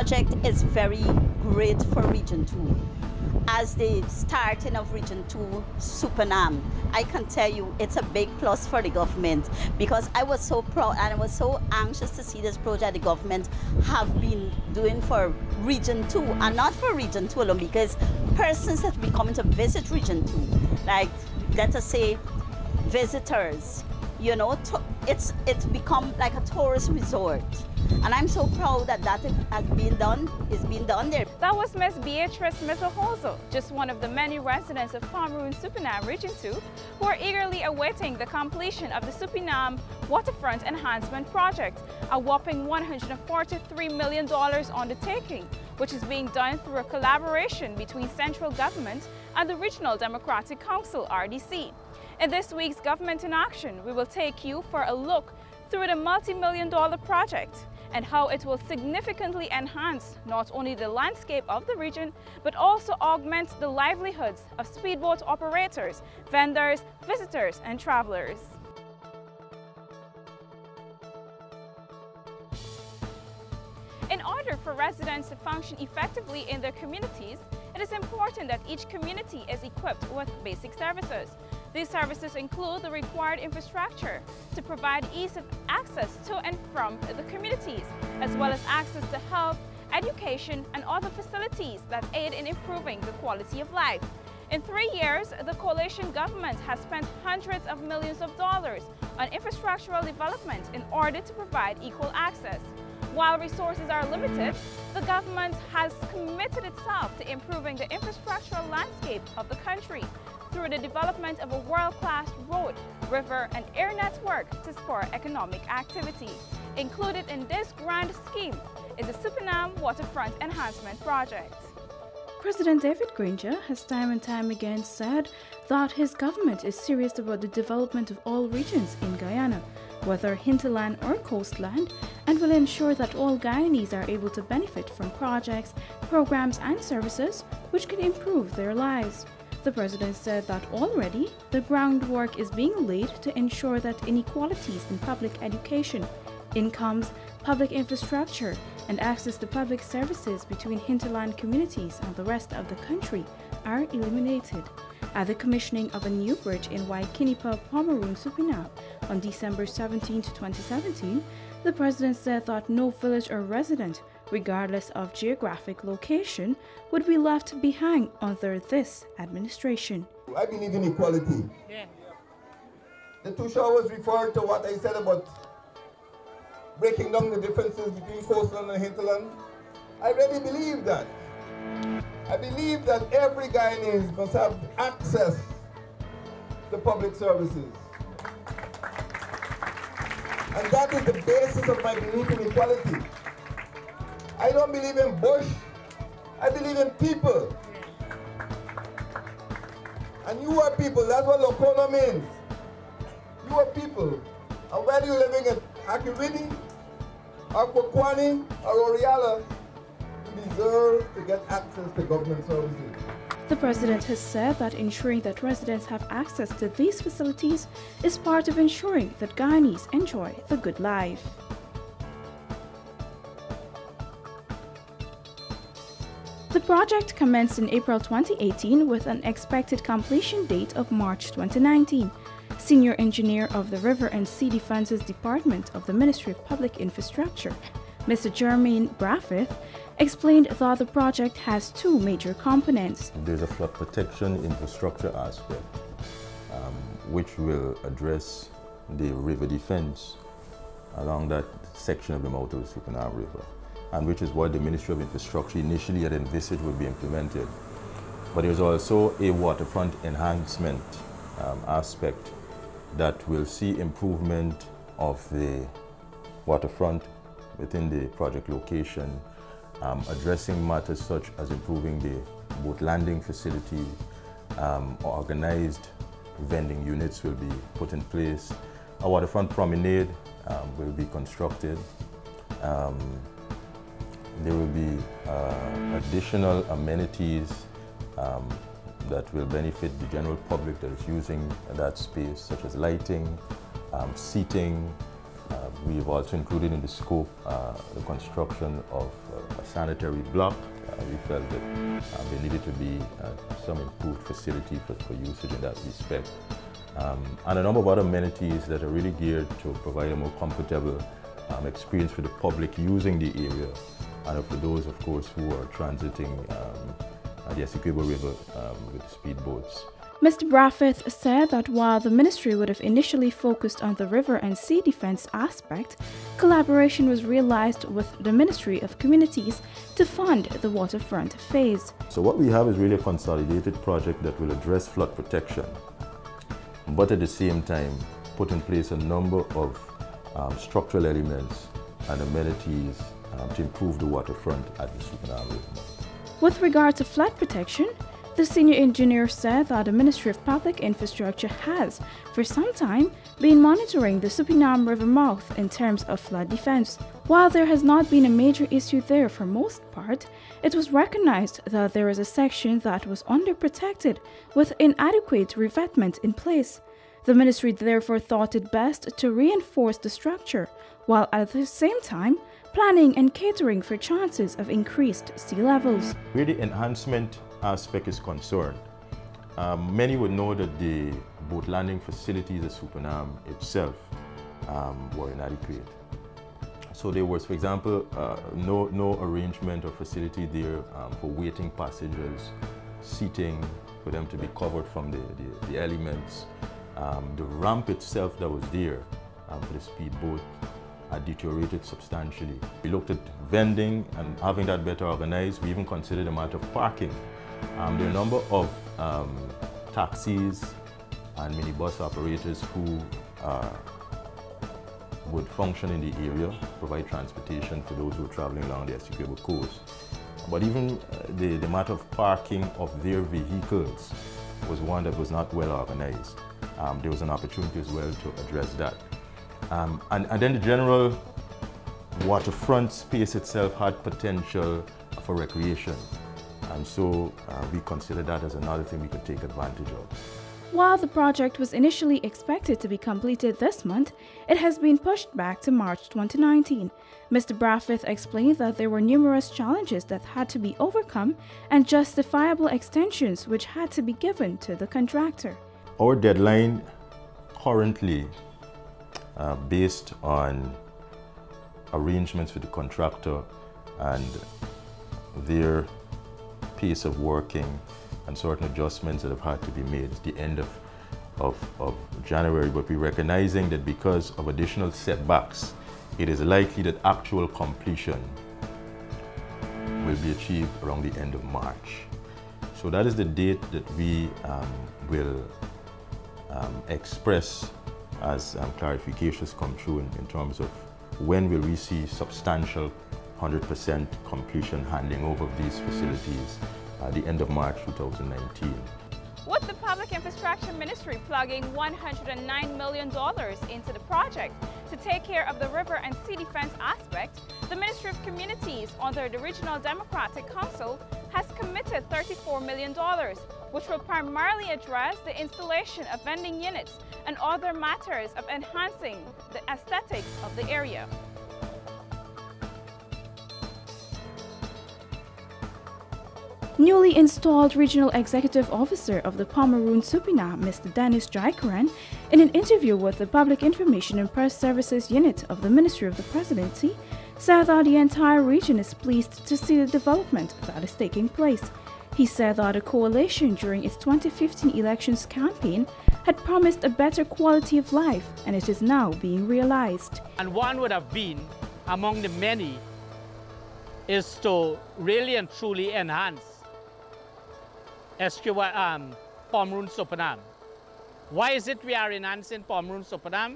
project is very great for Region 2. As the starting of Region 2, Supenaam, I can tell you it's a big plus for the government, because I was so proud and I was so anxious to see this project the government have been doing for Region 2, and not for Region 2 alone, because persons that be coming to visit Region 2, like let us say visitors, you know, it's become like a tourist resort. And I'm so proud that that is being done there. That was Ms. Beatrice Mizahozo, just one of the many residents of Cameroon Supenaam Region 2 who are eagerly awaiting the completion of the Supenaam Waterfront Enhancement Project, a whopping $143 million undertaking, which is being done through a collaboration between central government and the Regional Democratic Council, RDC. In this week's Government in Action, we will take you for a look through the multi-million-dollar project and how it will significantly enhance not only the landscape of the region, but also augment the livelihoods of speedboat operators, vendors, visitors, and travelers. In order for residents to function effectively in their communities, it is important that each community is equipped with basic services. These services include the required infrastructure to provide ease of access to and from the communities, as well as access to health, education, and other facilities that aid in improving the quality of life. In 3 years, the coalition government has spent hundreds of millions of dollars on infrastructural development in order to provide equal access. While resources are limited, the government has committed itself to improving the infrastructural landscape of the country through the development of a world-class road, river, and air network to spur economic activity. Included in this grand scheme is the Supenaam Waterfront Enhancement Project. President David Granger has time and time again said that his government is serious about the development of all regions in Guyana, whether hinterland or coastland, and will ensure that all Guyanese are able to benefit from projects, programs, and services which can improve their lives. The President said that already the groundwork is being laid to ensure that inequalities in public education, incomes, public infrastructure, and access to public services between hinterland communities and the rest of the country are eliminated. At the commissioning of a new bridge in Waikinipa, Cameroon, Supenaam on December 17, 2017, the President said that no village or resident, regardless of geographic location, would be left behind under this administration. I believe in equality. Yeah. The two showers referred to what I said about breaking down the differences between coastal and hinterland. I really believe that. I believe that every Guyanese must have access to public services. And that is the basis of my belief in equality. I don't believe in bush, I believe in people. And you are people, that's what Lokono means. You are people. And whether you're living in Akiwini, or Kwakwani, or Oriala, you deserve to get access to government services. The President has said that ensuring that residents have access to these facilities is part of ensuring that Guyanese enjoy the good life. The project commenced in April 2018 with an expected completion date of March 2019. Senior Engineer of the River and Sea Defenses Department of the Ministry of Public Infrastructure, Mr. Jermaine Braffith, explained that the project has two major components. There's a flood protection infrastructure aspect, which will address the river defense along that section of the mouth of the Supenaam River, and which is what the Ministry of Infrastructure initially had envisaged would be implemented. But there's also a waterfront enhancement aspect that will see improvement of the waterfront within the project location, addressing matters such as improving the boat landing facility, organized vending units will be put in place, a waterfront promenade will be constructed. There will be additional amenities that will benefit the general public that is using that space, such as lighting, seating, We've also included in the scope the construction of a sanitary block. We felt that there needed to be some improved facility for usage in that respect. And a number of other amenities that are really geared to provide a more comfortable experience for the public using the area, and for those, of course, who are transiting the Essequibo River with speedboats. Mr. Braffith said that while the ministry would have initially focused on the river and sea defense aspect, collaboration was realized with the Ministry of Communities to fund the waterfront phase. So what we have is really a consolidated project that will address flood protection, but at the same time put in place a number of structural elements and amenities to improve the waterfront at the Supenaam River. With regard to flood protection, the senior engineer said that the Ministry of Public Infrastructure has, for some time, been monitoring the Supenaam River mouth in terms of flood defense. While there has not been a major issue there for most part, it was recognized that there is a section that was underprotected with inadequate revetment in place. The ministry therefore thought it best to reinforce the structure, while at the same time planning and catering for chances of increased sea levels. Where the enhancement aspect is concerned, many would know that the boat landing facilities at Supenaam itself were inadequate. So there was, for example, no arrangement or facility there for waiting passengers, seating for them to be covered from the elements. The ramp itself that was there for the speedboat deteriorated substantially. We looked at vending and having that better organized. We even considered a matter of parking. There are a number of taxis and minibus operators who would function in the area, provide transportation for those who are traveling along the Essequibo coast. But even the matter of parking of their vehicles was one that was not well organized. There was an opportunity as well to address that. And then the general waterfront space itself had potential for recreation. And so we considered that as another thing we could take advantage of. While the project was initially expected to be completed this month, it has been pushed back to March 2019. Mr. Braffith explained that there were numerous challenges that had to be overcome and justifiable extensions which had to be given to the contractor. Our deadline currently, based on arrangements with the contractor and their pace of working and certain adjustments that have had to be made at the end of January, but we're recognizing that because of additional setbacks, it is likely that actual completion will be achieved around the end of March. So that is the date that we will express as clarifications come through in terms of when will we see substantial 100% completion handing over of these facilities at the end of March 2019. With the Public Infrastructure Ministry plugging $109 million into the project to take care of the river and sea defense aspect, the Ministry of Communities under the Regional Democratic Council has committed $34 million, which will primarily address the installation of vending units and other matters of enhancing the aesthetics of the area. Newly installed Regional Executive Officer of the Pomeroon Supenaam, Mr. Dennis Herein, in an interview with the Public Information and Press Services Unit of the Ministry of the Presidency, said that the entire region is pleased to see the development that is taking place. He said that a coalition during its 2015 elections campaign had promised a better quality of life, and it is now being realized. And one would have been, among the many, is to really and truly enhance Pomeroon Supenaam. Why is it we are enhancing Pomeroon Supenaam?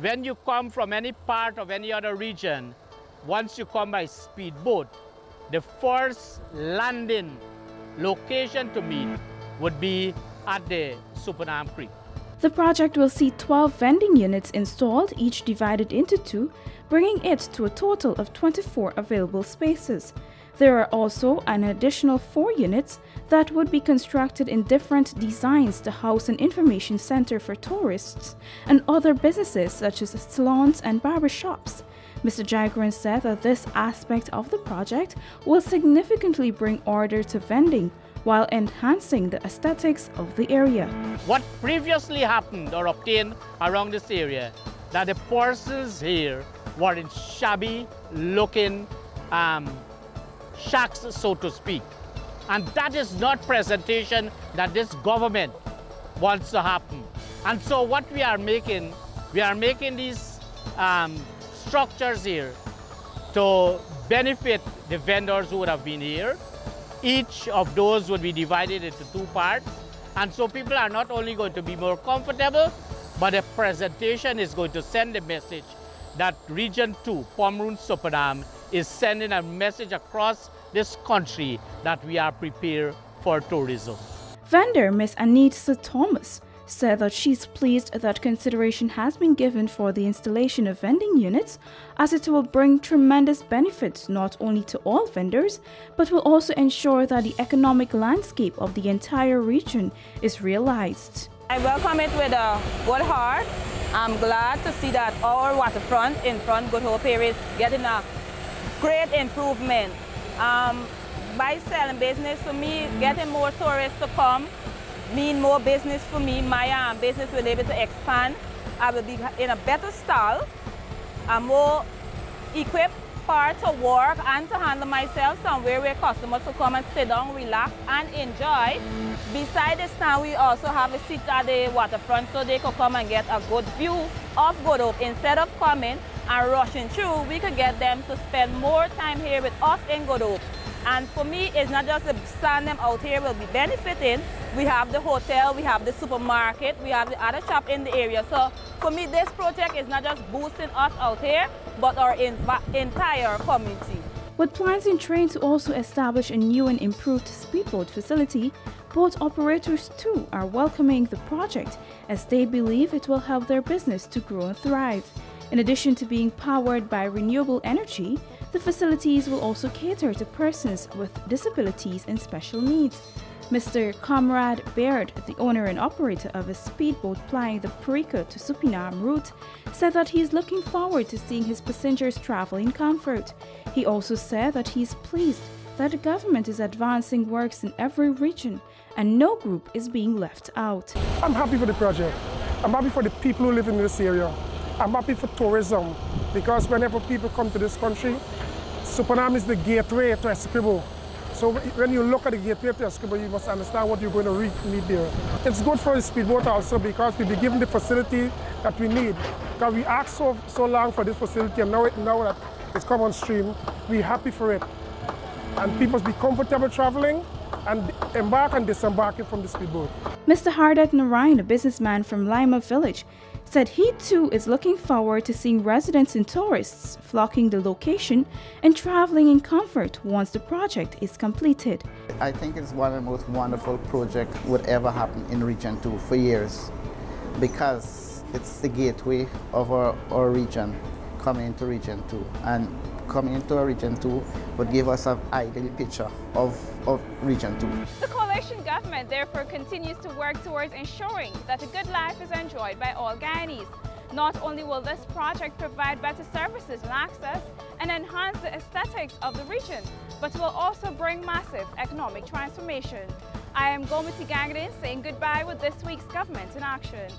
When you come from any part of any other region, once you come by speedboat, the first landing location to meet would be at the Supenaam Creek. The project will see 12 vending units installed, each divided into 2, bringing it to a total of 24 available spaces. There are also an additional 4 units that would be constructed in different designs to house an information center for tourists and other businesses such as salons and barbershops. Mr. Jagran said that this aspect of the project will significantly bring order to vending while enhancing the aesthetics of the area. What previously happened or obtained around this area, that the persons here were in shabby looking shacks, so to speak. And that is not presentation that this government wants to happen. And so what we are making these structures here to benefit the vendors who would have been here. Each of those would be divided into 2 parts. And so people are not only going to be more comfortable, but the presentation is going to send a message that Region 2, Pomeroon Supenaam, is sending a message across this country that we are prepared for tourism. Vendor Ms. Anita Thomas said that she's pleased that consideration has been given for the installation of vending units, as it will bring tremendous benefits not only to all vendors, but will also ensure that the economic landscape of the entire region is realized. I welcome it with a good heart. I'm glad to see that our waterfront in front Good Hope area is getting a great improvement. By selling business, for me, getting more tourists to come mean more business for me. My business will be able to expand. I will be in a better style, a more equipped part to work and to handle myself somewhere where customers will come and sit down, relax and enjoy. Besides this now, we also have a seat at the waterfront so they could come and get a good view of Good Hope. Instead of coming and rushing through, we could get them to spend more time here with us in Good Hope. And for me, it's not just the stand them out here will be benefiting. We have the hotel, we have the supermarket, we have the other shop in the area. So for me, this project is not just boosting us out here, but our entire community. With plans in train to also establish a new and improved speedboat facility, boat operators too are welcoming the project as they believe it will help their business to grow and thrive. In addition to being powered by renewable energy, the facilities will also cater to persons with disabilities and special needs. Mr. Comrade Baird, the owner and operator of a speedboat plying the Parika to Supenaam route, said that he is looking forward to seeing his passengers travel in comfort. He also said that he is pleased that the government is advancing works in every region and no group is being left out. I'm happy for the project. I'm happy for the people who live in this area. I'm happy for tourism because whenever people come to this country, Supenaam is the gateway to Essequibo. So when you look at the gateway to Essequibo, you must understand what you're going to meet there. It's good for the speedboat also because we'll be given the facility that we need. Because we asked so long for this facility, and now that it's come on stream, we're happy for it. And people be comfortable traveling and embark and disembarking from the speedboat. Mr. Hardat Narayan, a businessman from Lima Village, said he too is looking forward to seeing residents and tourists flocking the location and traveling in comfort once the project is completed. I think it's one of the most wonderful projects would ever happen in Region 2 for years because it's the gateway of our region coming into Region 2, and coming into Region 2 would give us an ideal picture of Region 2. The coalition government therefore continues to work towards ensuring that a good life is enjoyed by all Guyanese. Not only will this project provide better services and access and enhance the aesthetics of the region, but will also bring massive economic transformation. I am Gomiti Gangden saying goodbye with this week's Government in Action.